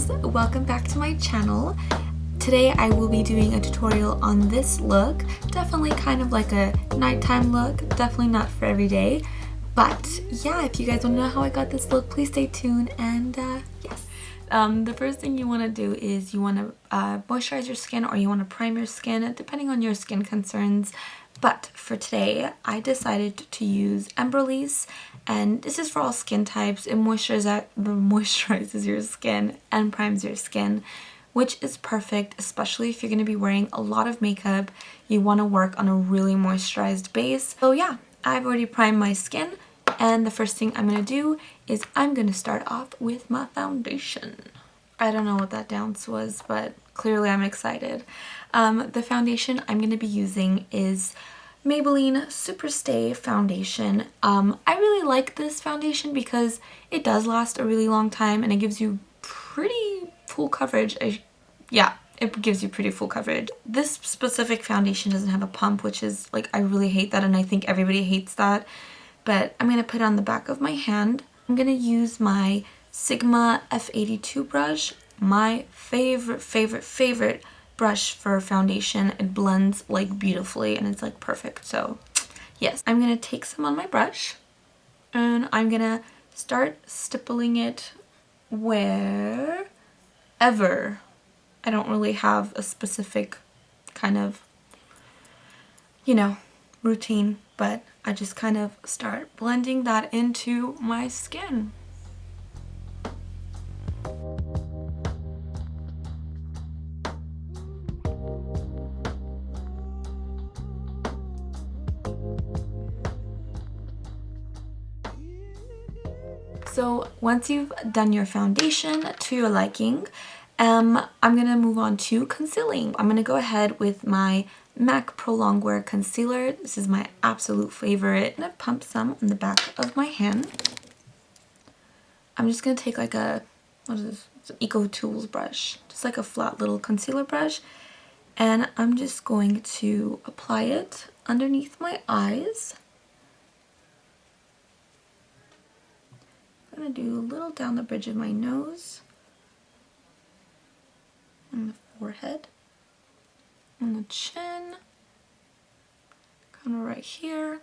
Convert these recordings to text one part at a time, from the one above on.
girls, welcome back to my channel. Today I will be doing a tutorial on this look. Definitely kind of like a nighttime look, definitely not for every day. But yeah, if you guys want to know how I got this look, please stay tuned and yes. The first thing you want to do is you want to moisturize your skin or you want to prime your skin, depending on your skin concerns. But for today, I decided to use Embryolisse, and this is for all skin types. It moisturizes your skin and primes your skin, which is perfect, especially if you're going to be wearing a lot of makeup. You want to work on a really moisturized base. So yeah, I've already primed my skin, and the first thing I'm going to do is I'm going to start off with my foundation. I don't know what that dance was, but clearly I'm excited. The foundation I'm going to be using is Maybelline Superstay foundation. I really like this foundation because it does last a really long time and it gives you pretty full coverage. Yeah, it gives you pretty full coverage. This specific foundation doesn't have a pump, which is like, I really hate that, and I think everybody hates that. But I'm going to put it on the back of my hand. I'm going to use my Sigma F82 brush, my favorite brush for foundation. It blends like beautifully and it's like perfect. So yes, I'm going to take some on my brush and I'm going to start stippling it wherever. I don't really have a specific kind of, routine, but I just kind of start blending that into my skin. So once you've done your foundation to your liking, I'm going to move on to concealing. I'm going to go ahead with my MAC Prolongwear Concealer. This is my absolute favorite. I'm going to pump some on the back of my hand. I'm just going to take like what is this? It's an Eco Tools brush. Just like a flat little concealer brush. And I'm just going to apply it underneath my eyes. I'm going to do a little down the bridge of my nose, on the forehead, on the chin, kind of right here.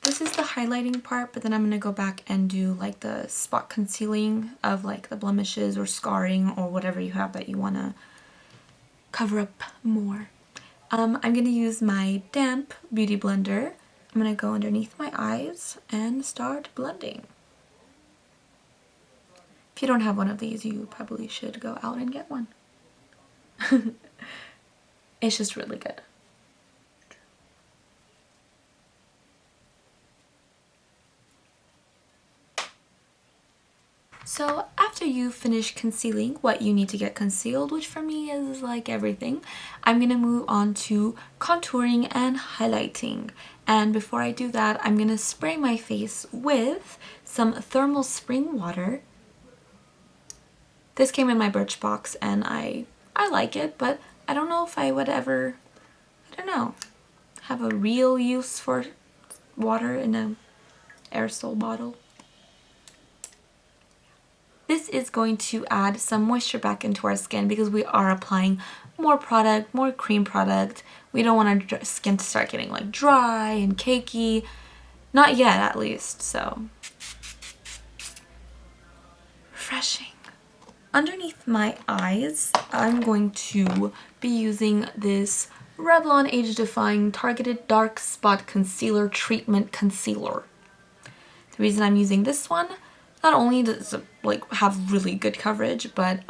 This is the highlighting part, but then I'm going to go back and do like the spot concealing of like the blemishes or scarring or whatever you have that you want to cover up more. I'm going to use my damp beauty blender. I'm going to go underneath my eyes and start blending. If you don't have one of these, you probably should go out and get one. It's just really good. So after you finish concealing what you need to get concealed, which for me is like everything, I'm going to move on to contouring and highlighting. And before I do that, I'm going to spray my face with some thermal spring water. This came in my Birchbox and I like it, but I don't know if I would ever, have a real use for water in an aerosol bottle. This is going to add some moisture back into our skin because we are applying more product, more cream product. We don't want our skin to start getting like dry and cakey. Not yet, at least, so. Refreshing. Underneath my eyes, I'm going to be using this Revlon Age Defying Targeted Dark Spot Concealer Treatment Concealer. The reason I'm using this one, not only does it like have really good coverage, but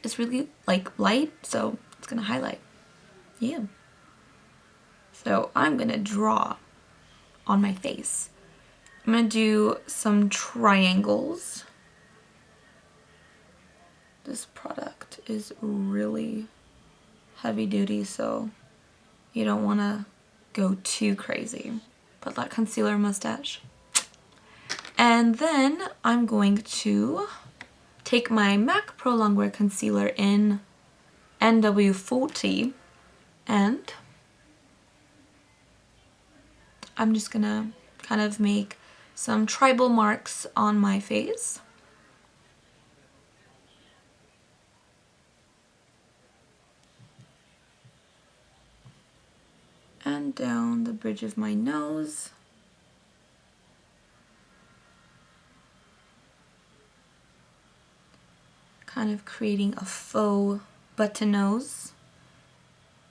it's really like light, so it's gonna highlight. Yeah. So I'm gonna draw on my face. I'm gonna do some triangles. This product is really heavy duty, so you don't want to go too crazy. Put that concealer mustache. And then I'm going to take my MAC Prolongwear Concealer in NW40 and I'm just gonna kind of make some tribal marks on my face. and down the bridge of my nose. Kind of creating a faux button nose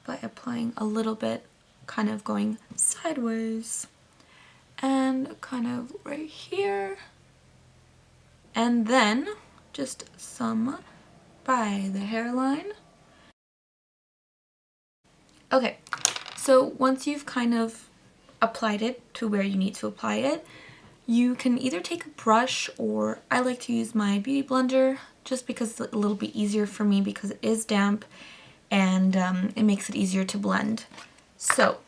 by applying a little bit, kind of going sideways, and kind of right here, and then just some by the hairline. Okay, so once you've kind of applied it to where you need to apply it, you can either take a brush, or I like to use my beauty blender just because it's a little bit easier for me because it is damp and it makes it easier to blend. So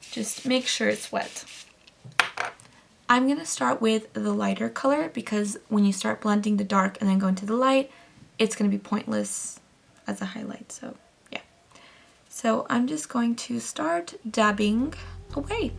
just make sure it's wet. I'm going to start with the lighter color because when you start blending the dark and then go into the light, it's going to be pointless as a highlight. So yeah. So I'm just going to start dabbing away.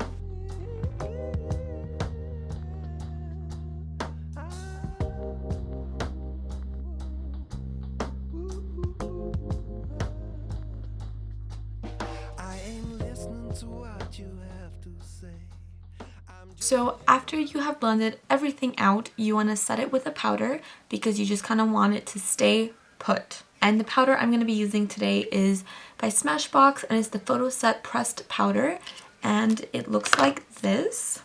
So after you have blended everything out, you want to set it with a powder because you just kind of want it to stay put. And the powder I'm going to be using today is by Smashbox, and it's the Photo Set Pressed Powder, and it looks like this.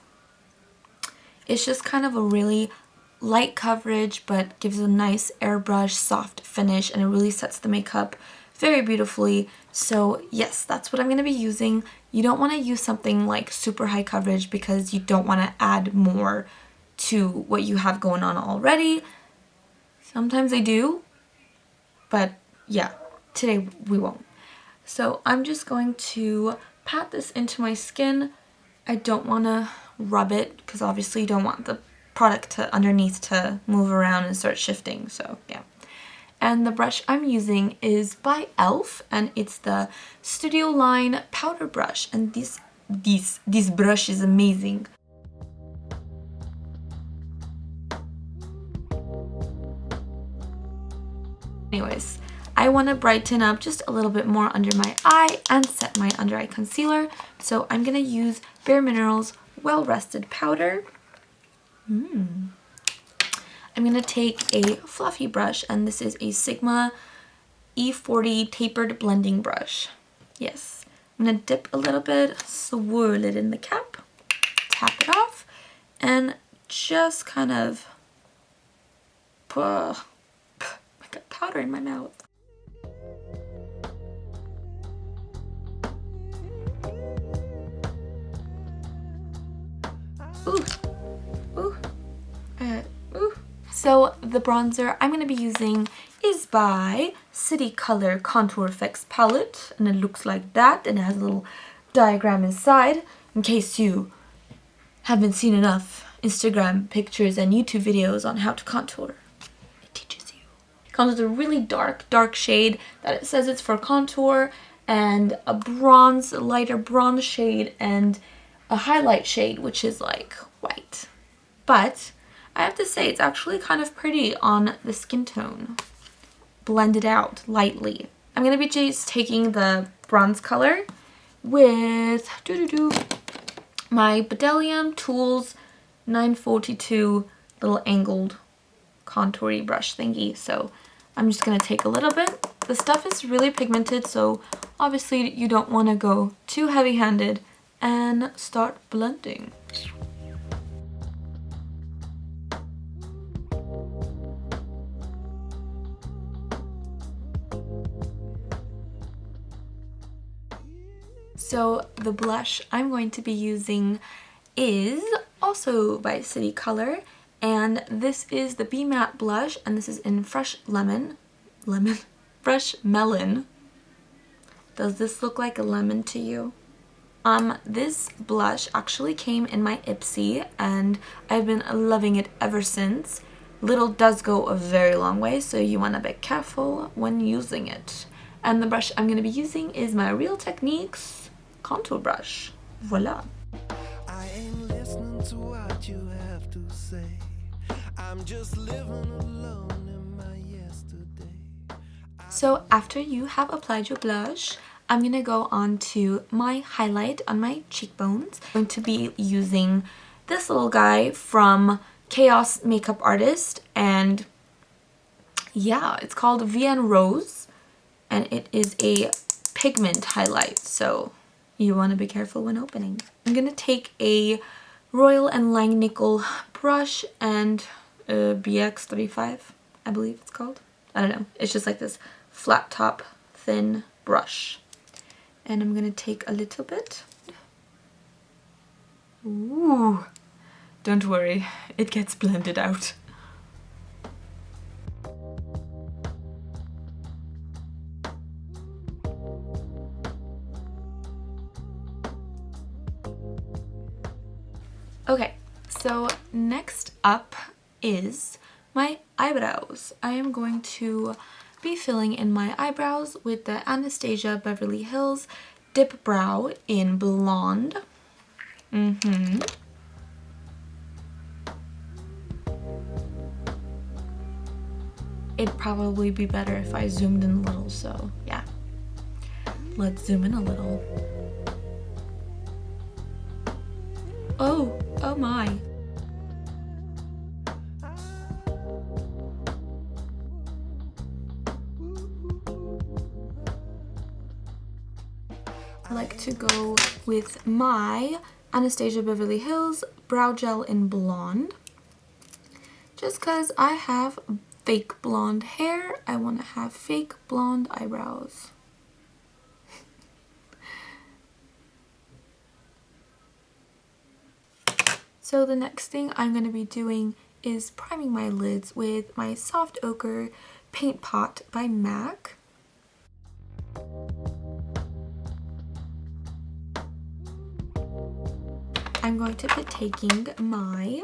It's just kind of a really light coverage but gives a nice airbrush soft finish, and it really sets the makeup very beautifully. So yes, that's what I'm going to be using. You don't want to use something like super high coverage because you don't want to add more to what you have going on already. Sometimes I do, but yeah, today we won't. So I'm just going to pat this into my skin. I don't want to rub it because obviously you don't want the product to underneath to move around and start shifting, so yeah. And the brush I'm using is by e.l.f. and it's the Studio Line powder brush, and this brush is amazing. Anyways, I want to brighten up just a little bit more under my eye and set my under eye concealer, so I'm going to use Bare Minerals Well Rested Powder. I'm going to take a fluffy brush, and this is a Sigma E40 tapered blending brush. Yes, I'm going to dip a little bit, swirl it in the cap, tap it off, and just kind of I got powder in my mouth. Ooh. Ooh. Ooh. So the bronzer I'm going to be using is by City Color Contour Fix Palette, and it looks like that, and it has a little diagram inside in case you haven't seen enough Instagram pictures and YouTube videos on how to contour. It teaches you. It comes with a really dark shade that it says it's for contour, and a lighter bronze shade, and a highlight shade which is like white. But I have to say it's actually kind of pretty on the skin tone. Blended out lightly. I'm going to be just taking the bronze color with my Bdellium Tools 942 little angled contoury brush thingy. So I'm just going to take a little bit. The stuff is really pigmented, so obviously you don't want to go too heavy-handed, and start blending. So the blush I'm going to be using is also by City Color, and this is the Be Matte blush, and this is in Fresh Melon. Does this look like a lemon to you? This blush actually came in my Ipsy, and I've been loving it ever since. Little does go a very long way, so you want to be careful when using it. And the brush I'm going to be using is my Real Techniques contour brush. Voila. I ain't listening to what you have to say. I'm just living alone in my yesterday. So after you have applied your blush, I'm going to go on to my highlight on my cheekbones. I'm going to be using this little guy from ChaosMakeupArtist, and yeah, it's called Vienne Rose, and it is a pigment highlight, so you want to be careful when opening. I'm going to take a Royal & Langnickel brush and a BX35, I believe it's called. I don't know. It's just like this flat top, thin brush. And I'm going to take a little bit. Ooh, don't worry, it gets blended out. Okay, so next up is my eyebrows. I am going to be filling in my eyebrows with the Anastasia Beverly Hills DIpBrow in Blonde. It'd probably be better if I zoomed in a little, so yeah. Let's zoom in a little. Oh my. I like to go with my Anastasia Beverly Hills Brow Gel in Blonde. Just because I have fake blonde hair, I want to have fake blonde eyebrows. So the next thing I'm going to be doing is priming my lids with my Soft Ochre Paint Pot by MAC. I'm going to be taking my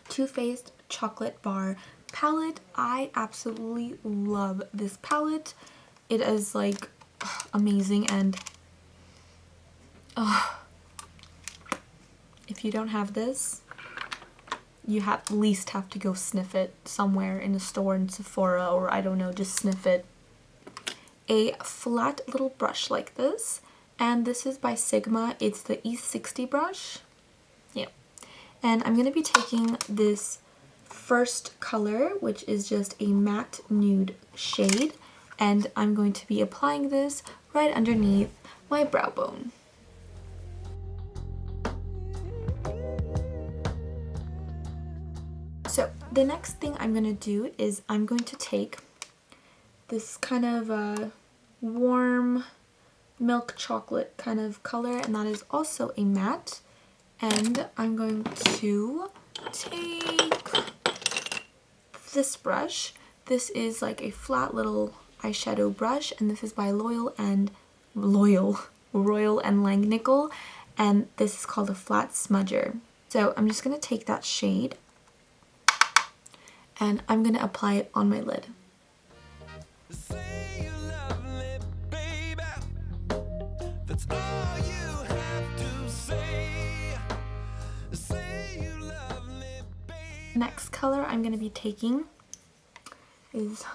Too Faced Chocolate Bar palette. I absolutely love this palette. It is like amazing, and if you don't have this, you at least have to go sniff it somewhere in a store, in Sephora, or I don't know, just sniff it. A flat little brush like this, and this is by Sigma. It's the E60 brush. Yeah. And I'm going to be taking this first color, which is just a matte nude shade, and I'm going to be applying this right underneath my brow bone. So the next thing I'm going to do is I'm going to take this kind of warm milk chocolate kind of color, and that is also a matte, and I'm going to take this brush. This is like a flat little eyeshadow brush, and this is by Royal and Langnickel, and this is called a flat smudger. So I'm just going to take that shade and I'm going to apply it on my lid. Next color I'm going to be taking is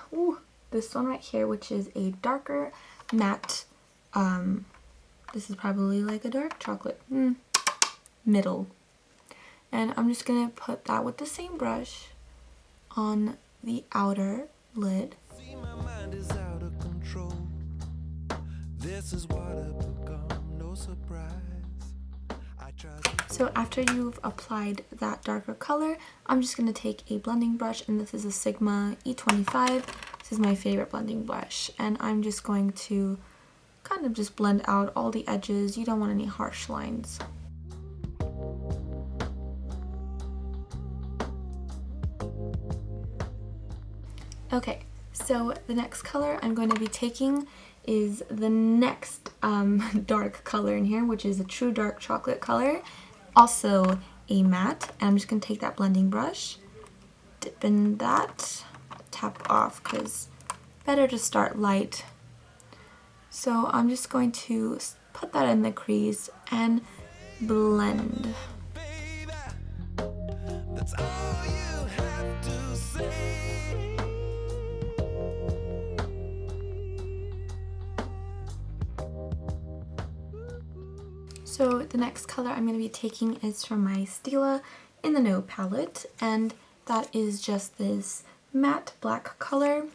this one right here, which is a darker matte. This is probably like a dark chocolate middle, and I'm just going to put that with the same brush on the outer lid. So after you've applied that darker color, I'm just going to take a blending brush, and this is a Sigma E25. This is my favorite blending brush, and I'm just going to kind of just blend out all the edges. You don't want any harsh lines. Okay, so the next color I'm going to be taking is the next dark color in here, which is a true dark chocolate color, also a matte. And I'm just going to take that blending brush, dip in that, tap off, because better to start light. So I'm just going to put that in the crease and blend. That's all you have to say. So the next color I'm going to be taking is from my Stila in the No palette, and that is just this matte black color.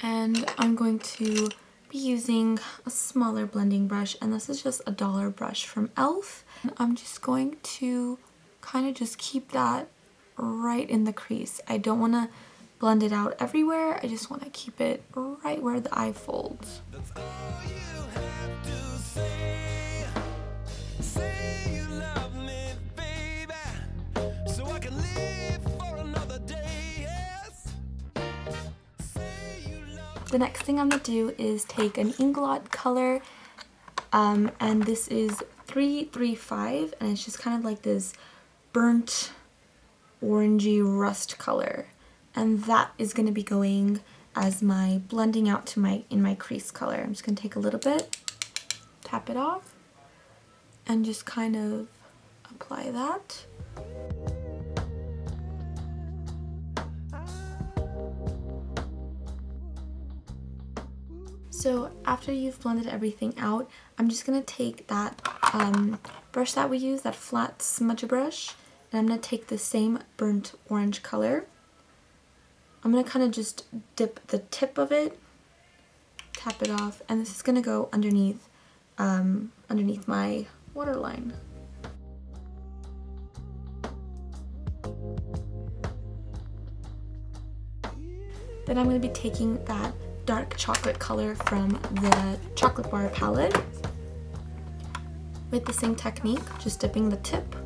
And I'm going to be using a smaller blending brush, and this is just a dollar brush from e.l.f. And I'm just going to kind of just keep that right in the crease. I don't want to blend it out everywhere, I just want to keep it right where the eye folds. The next thing I'm going to do is take an Inglot color, and this is 335, and it's just kind of like this burnt orangey rust color, and that is going to be going as my blending out to in my crease color. I'm just going to take a little bit, tap it off, and just kind of apply that. So after you've blended everything out, I'm just going to take that brush that we use, that flat smudge brush, and I'm going to take the same burnt orange color. I'm going to kind of just dip the tip of it, tap it off, and this is going to go underneath, underneath my waterline. Then I'm going to be taking that dark chocolate color from the Chocolate Bar palette with the same technique, just dipping the tip.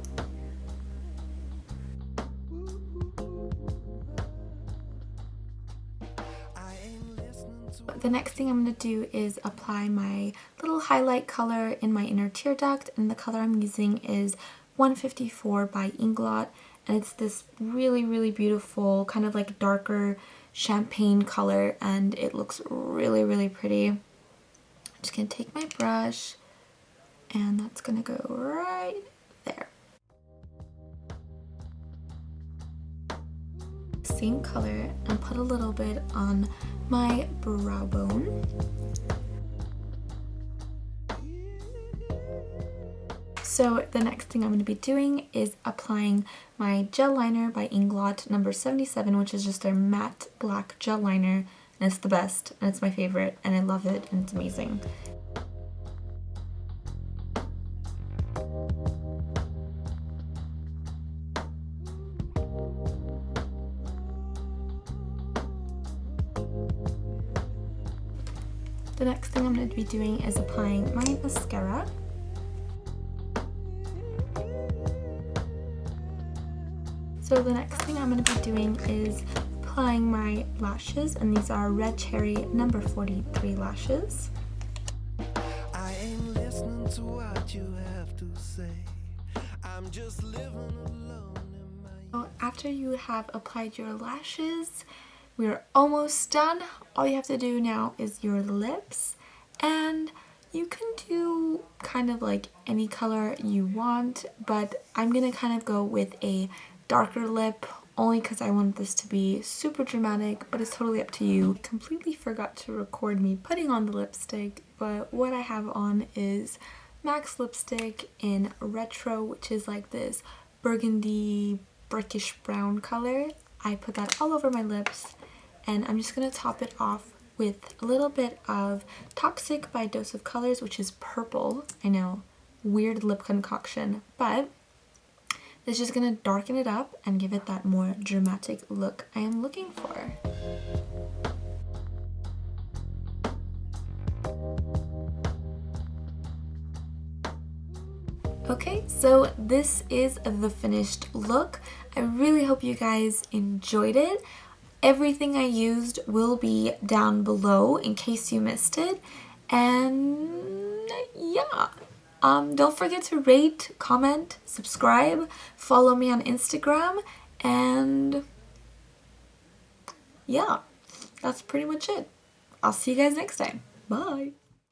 The next thing I'm going to do is apply my little highlight color in my inner tear duct, and the color I'm using is 154 by Inglot, and it's this really beautiful kind of like darker champagne color, and it looks really pretty. I'm just gonna take my brush, and that's gonna go right there. Same color, and put a little bit on my brow bone. So the next thing I'm going to be doing is applying my gel liner by Inglot number 77, which is just their matte black gel liner, and it's the best, and it's my favorite, and I love it, and it's amazing. The next thing I'm going to be doing is applying my mascara. So the next thing I'm going to be doing is applying my lashes, and these are Red Cherry number 43 lashes. I ain't listening to what you have to say. I'm just living alone in my... So after you have applied your lashes, we're almost done. All you have to do now is your lips, and you can do kind of like any color you want, but I'm gonna kind of go with a darker lip only because I want this to be super dramatic, but it's totally up to you. Completely forgot to record me putting on the lipstick, but what I have on is MAC's lipstick in Retro, which is like this burgundy brickish brown color. I put that all over my lips, and I'm just going to top it off with a little bit of Toxic by Dose of Colors, which is purple. I know, weird lip concoction, but it's just going to darken it up and give it that more dramatic look I am looking for. Okay, so this is the finished look. I really hope you guys enjoyed it. Everything I used will be down below in case you missed it. And yeah. Don't forget to rate, comment, subscribe, follow me on Instagram, and yeah, that's pretty much it. I'll see you guys next time. Bye!